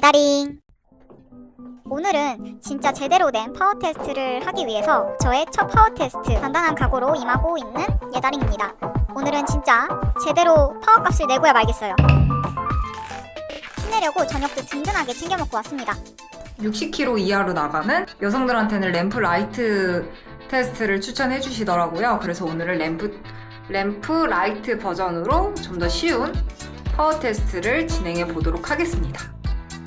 예다링. 오늘은 진짜 제대로 된 파워 테스트를 하기 위해서 저의 첫 파워 테스트 단단한 각오로 임하고 있는 예다링입니다. 오늘은 진짜 제대로 파워 값을 내고야 말겠어요. 힘내려고 저녁도 든든하게 챙겨 먹고 왔습니다. 60kg 이하로 나가는 여성들한테는 램프 라이트 테스트를 추천해 주시더라고요. 그래서 오늘은 램프 라이트 버전으로 좀 더 쉬운 파워 테스트를 진행해 보도록 하겠습니다.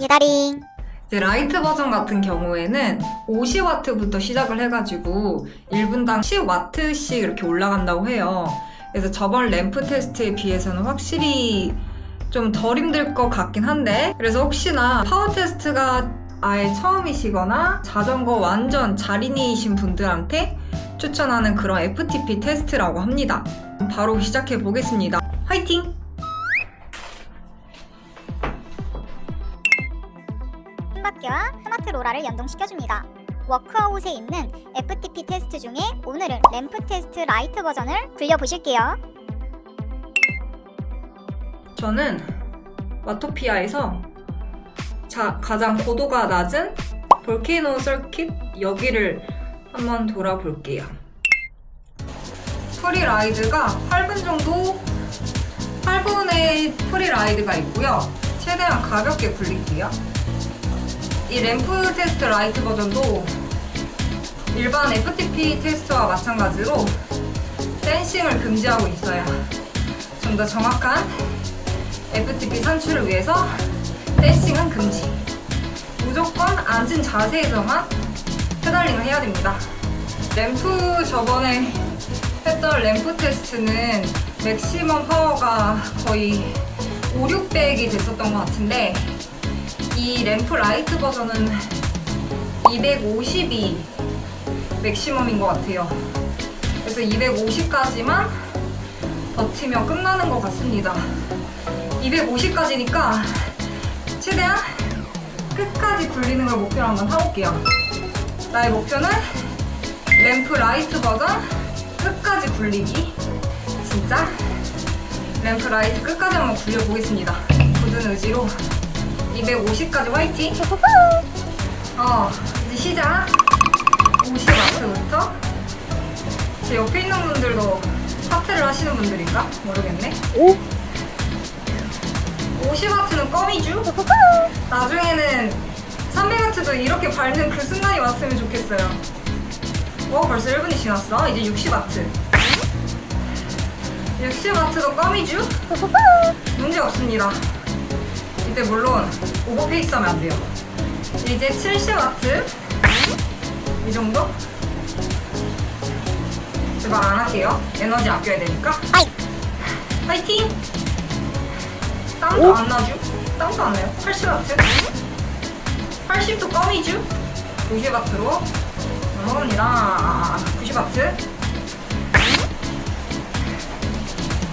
예다링. 이제 라이트 버전 같은 경우에는 50W부터 시작을 해가지고 1분당 10W씩 이렇게 올라간다고 해요. 그래서 저번 램프 테스트에 비해서는 확실히 좀 덜 힘들 것 같긴 한데, 그래서 혹시나 파워 테스트가 아예 처음이시거나 자전거 완전 자린이신 분들한테 추천하는 그런 FTP 테스트라고 합니다. 바로 시작해 보겠습니다. 화이팅! 홈바퀴와 스마트 로라를 연동시켜줍니다. 워크아웃에 있는 FTP 테스트 중에 오늘은 램프 테스트 라이트 버전을 굴려보실게요. 저는 와토피아에서 가장 고도가 낮은 볼케이노 서킷 여기를 한번 돌아볼게요. 프리라이드가 8분의 프리라이드가 있고요. 최대한 가볍게 굴릴게요. 이 램프 테스트 라이트 버전도 일반 FTP 테스트와 마찬가지로 댄싱을 금지하고 있어요. 좀 더 정확한 FTP 산출을 위해서 댄싱은 금지. 무조건 앉은 자세에서만 페달링을 해야 됩니다. 램프 저번에 했던 램프 테스트는 맥시멈 파워가 거의 5, 600이 됐었던 것 같은데, 이 램프 라이트 버전은 250이 맥시멈인 것 같아요. 그래서 250까지만 버티면 끝나는 것 같습니다. 250까지니까 최대한 끝까지 굴리는 걸 목표로 한번 타볼게요. 나의 목표는 램프 라이트 버전 끝까지 굴리기. 진짜 램프 라이트 끝까지 한번 굴려보겠습니다. 굳은 의지로 250까지 화이팅! 이제 시작! 50W부터 제 옆에 있는 분들도 파트를 하시는 분들인가? 모르겠네. 50W는 껌이죠? 나중에는 300W도 이렇게 밟는 그 순간이 왔으면 좋겠어요. 벌써 1분이 지났어. 이제 60W. 60W도 껌이죠? 문제 없습니다. 이때 물론 오버페이스 하면 안 돼요. 이제 70W. 이 정도? 제발 안 할게요. 에너지 아껴야 되니까. 파이팅! 땀도 안 나죠? 땀도 안 나요. 80W. 80도 껌이죠? 90W로 넘어갑니다. 90W.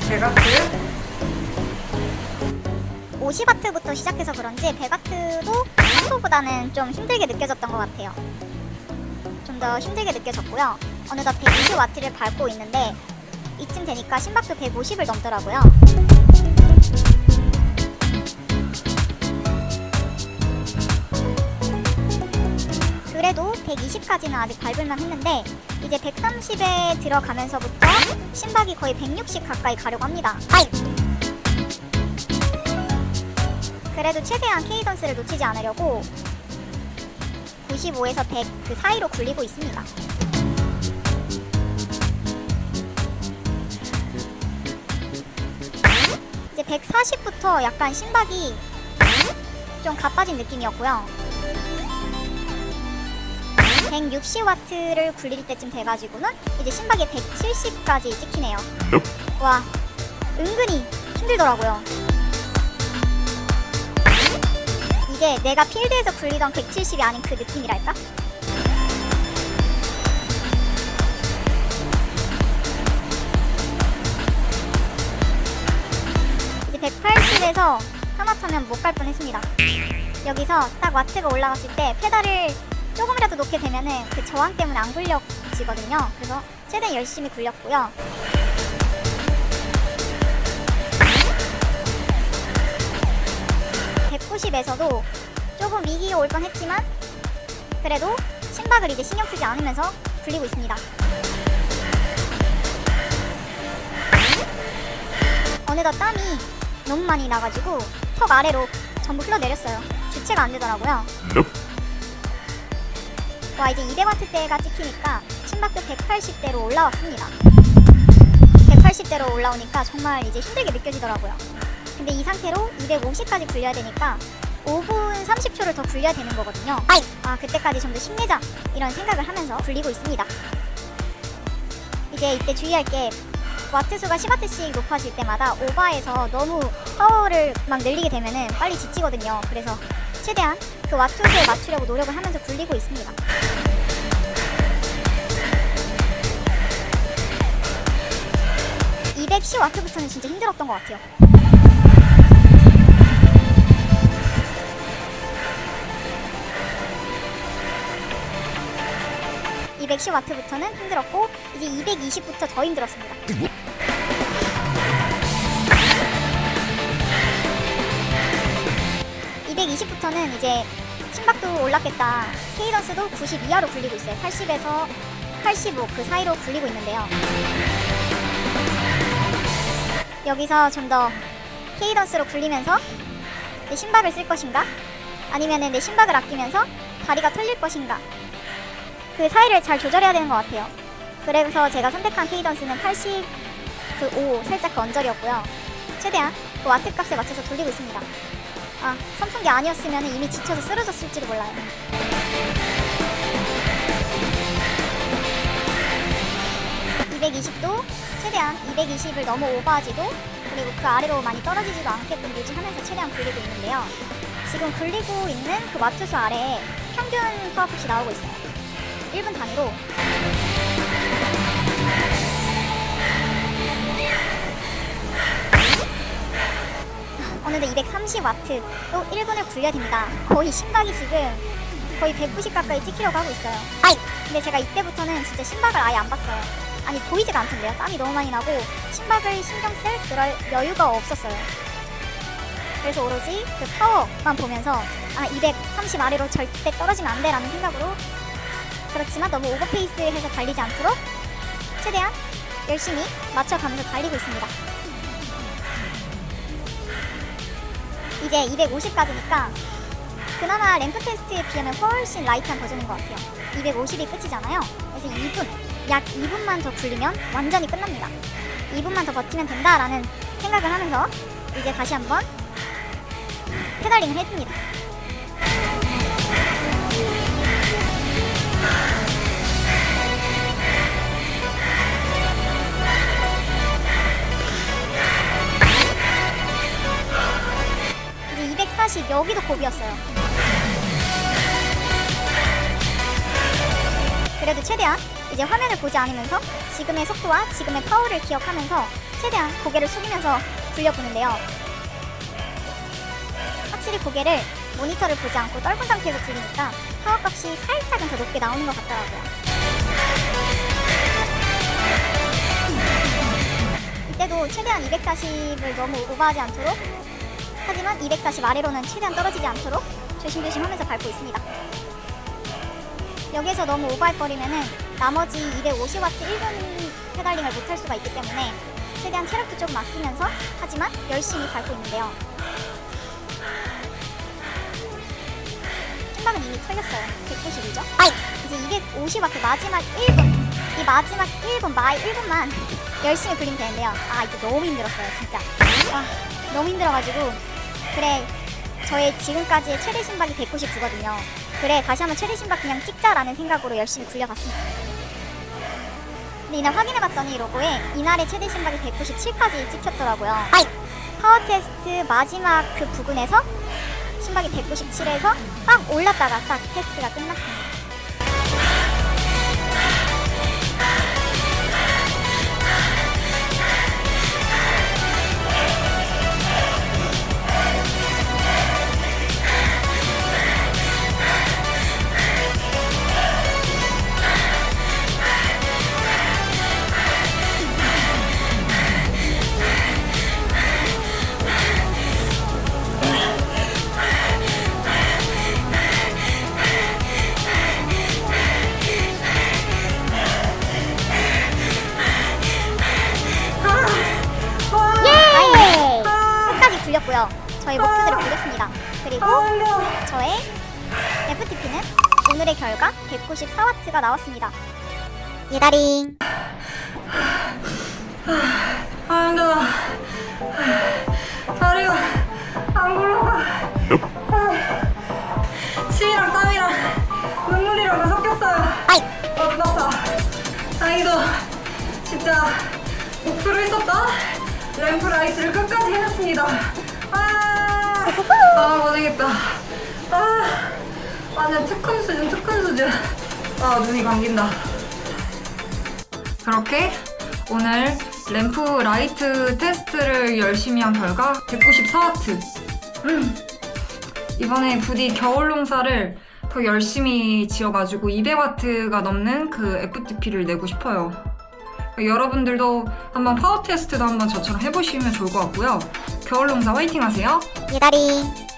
100W. 50W부터 시작해서 그런지 100W도 평소보다는 좀 힘들게 느껴졌던 것 같아요. 좀 더 힘들게 느껴졌고요. 어느덧 120W를 밟고 있는데 이쯤 되니까 심박도 150을 넘더라고요. 그래도 120까지는 아직 밟을만 했는데 이제 130에 들어가면서부터 심박이 거의 160 가까이 가려고 합니다. 그래도 최대한 케이던스를 놓치지 않으려고 95에서 100 그 사이로 굴리고 있습니다. 이제 140부터 약간 심박이 좀 가빠진 느낌이었고요. 160W를 굴릴 때쯤 돼가지고는 이제 심박이 170까지 찍히네요. 와, 은근히 힘들더라고요. 이게 내가 필드에서 굴리던 170이 아닌 그 느낌이랄까? 이제 180에서 하마터면 못 갈 뻔했습니다. 여기서 딱 와트가 올라갔을 때 페달을 조금이라도 놓게 되면은 그 저항 때문에 안 굴려지거든요. 그래서 최대한 열심히 굴렸고요. 190에서도 조금 위기가 올 뻔했지만 그래도 심박을 이제 신경 쓰지 않으면서 굴리고 있습니다. 어느덧 땀이 너무 많이 나가지고 턱 아래로 전부 흘러내렸어요. 주체가 안 되더라고요. 와, 이제 200W대가 찍히니까 심박도 180대로 올라왔습니다. 180대로 올라오니까 정말 이제 힘들게 느껴지더라고요. 근데 이 상태로 250까지 굴려야 되니까 5분 30초를 더 굴려야 되는 거거든요. 아, 그때까지 좀 더 힘내자 이런 생각을 하면서 굴리고 있습니다. 이제 이때 주의할 게 와트수가 10W씩 높아질 때마다 오버해서 너무 파워를 막 늘리게 되면은 빨리 지치거든요. 그래서 최대한 그 와트수에 맞추려고 노력을 하면서 굴리고 있습니다. 이 210W부터는 진짜 힘들었던 것 같아요. 이 210W부터는 힘들었고 이제 220부터 더 힘들었습니다. (220부터는) 이제 심박도 올랐겠다. 케이던스도 90 이하로 굴리고 있어요. 80에서 85 그 사이로 굴리고 있는데요. 여기서 좀 더 케이던스로 굴리면서 내 심박을 쓸 것인가? 아니면 내 심박을 아끼면서 다리가 털릴 것인가? 그 사이를 잘 조절해야 되는 것 같아요. 그래서 제가 선택한 케이던스는 85 살짝 그 언저리였고요. 최대한 그 와트 값에 맞춰서 돌리고 있습니다. 아, 선풍기 아니었으면 이미 지쳐서 쓰러졌을지도 몰라요. (220도) 최대한 220을 너무 오버하지도 그리고 그 아래로 많이 떨어지지도 않게끔 유지하면서 최대한 굴리고 있는데요. 지금 굴리고 있는 그 와트수 아래에 평균 파워풋이 나오고 있어요. 1분 단위로. 어느덧 230W 또 1분을 굴려야 됩니다. 거의 심박이 지금 거의 190 가까이 찍히려고 하고 있어요. 근데 제가 이때부터는 진짜 심박을 아예 안 봤어요. 아니, 보이지가 않던데요. 땀이 너무 많이 나고 심박을 신경 쓸 그럴 여유가 없었어요. 그래서 오로지 그 파워만 보면서 230 아래로 절대 떨어지면 안 돼 라는 생각으로, 그렇지만 너무 오버페이스해서 달리지 않도록 최대한 열심히 맞춰가면서 달리고 있습니다. 이제 250까지니까 그나마 램프 테스트에 비하면 훨씬 라이트한 버전인 것 같아요. 250이 끝이잖아요. 그래서 2분, 약 2분만 더 굴리면 완전히 끝납니다. 2분만 더 버티면 된다라는 생각을 하면서 이제 다시 한번 페달링을 해줍니다. 이제 240 여기도 고비였어요. 그래도 최대한 이제 화면을 보지 않으면서 지금의 속도와 지금의 파워를 기억하면서 최대한 고개를 숙이면서 굴려보는데요. 확실히 고개를 모니터를 보지 않고 떨군 상태에서 굴리니까 파워값이 살짝은 더 높게 나오는 것 같더라고요. 이때도 최대한 240을 너무 오버하지 않도록, 하지만 240 아래로는 최대한 떨어지지 않도록 조심조심 하면서 밟고 있습니다. 여기에서 너무 오버해버리면은 나머지 250W 1분 페달링을 못할 수가 있기 때문에 최대한 체력도 조금 아끼면서 하지만 열심히 밟고 있는데요. 심박은 이미 털렸어요. 190이죠? 이제 250W 마지막 1분, 이 마지막 1분, 마이 1분만 열심히 굴리면 되는데요. 이거 너무 힘들었어요, 진짜. 너무 힘들어가지고, 그래, 저의 지금까지의 최대 심박이 199거든요. 그래, 다시 한번 최대 심박 그냥 찍자라는 생각으로 열심히 굴려봤습니다. 근데 이날 확인해봤더니 로고에 이날의 최대 심박이 197까지 찍혔더라고요. 파워 테스트 마지막 그 부분에서 심박이 197에서 빡 올랐다가 딱 테스트가 끝났습니다. 저의 FTP는 오늘의 결과 194W가 나왔습니다. 예다링. 아, 힘들어. 다리가 안 굴러가. 침이랑 땀이랑 눈물이랑 다 섞였어요. 눈 아파. 다행히도 진짜 목표를 했었다. 램프 라이트를 끝까지 해냈습니다. 못하겠다. 완전 특훈 수준. 눈이 감긴다. 그렇게 오늘 램프 라이트 테스트를 열심히 한 결과 194W. 이번에 부디 겨울 농사를 더 열심히 지어가지고 200W가 넘는 그 FTP를 내고 싶어요. 여러분들도 한번 파워 테스트도 한번 저처럼 해보시면 좋을 것 같고요. 겨울 농사 화이팅 하세요. 예다링.